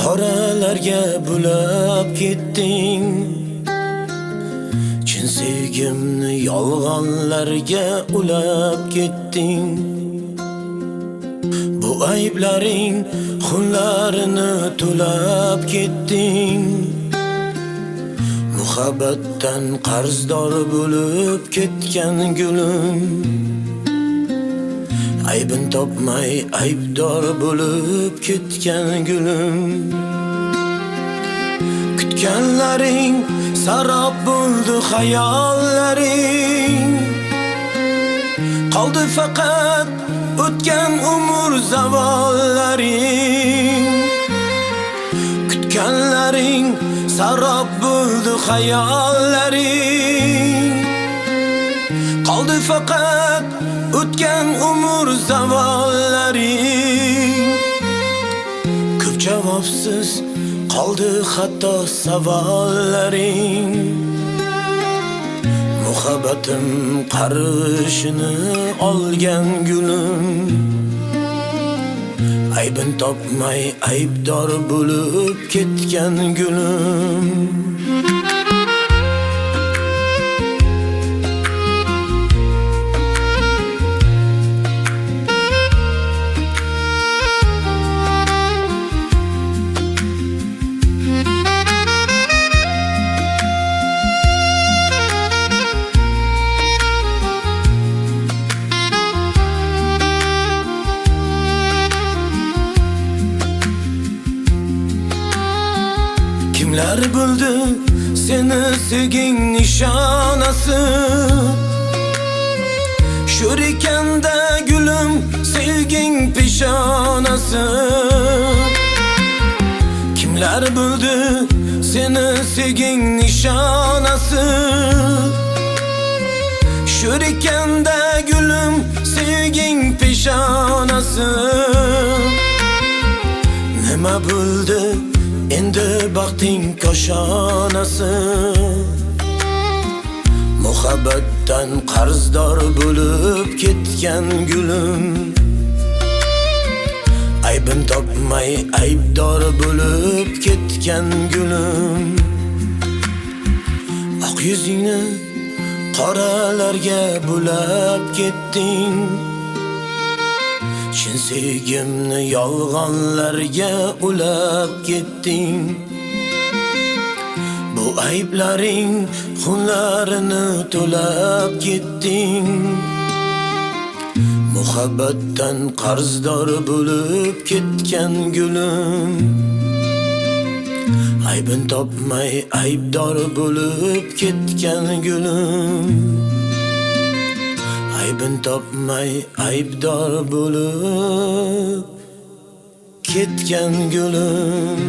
qoralarga bulab ketding. Chin sevgimni yolg'onlarga ulab ketding. Bu ayblaring xunlarini to'lab ketding. Muhabbatdan qarzdor bo'lib ketgan gulim, aybin topmay aybdor bo'lib ketgan gulim. Kutganlaring sarob bo'ldi xayollaring, qoldi faqat o'tgan umr zavollaring. Kutganlaring sarob bo'ldi xayollaring, qoldi faqat o'tgan umr zavollaring. Ko'p javobsiz qoldi hatto savollaring. Muhabbatim qarishini olgan gulim, aybin topmay aybdor bo'lib ketgan gulim. Kimlar bo'ldi seni sevging nishonasi? Sho'r ekanda gulim sevging peshonasi. Kimlar bo'ldi seni sevging nishonasi? Sho'r ekanda gulim sevging peshonasi. Nima bo'ldi endi baxting koshonasi? Muhabbatdan qarzdor bo'lib ketgan gulim, aybin topmay aybdor bo'lib ketgan gulim. Oq yuzingni qoralarga bulab ketding. Chin sevgimni yolg'onlarga ulab ketding. Bu ayblaring xunlarini to'lab ketding. Muhabbatdan qarzdor bo'lib ketgan gulim, aybin topmay aybdor bo'lib ketgan gulim. Aybin topmay aybdor bo'lib ketgan gulim.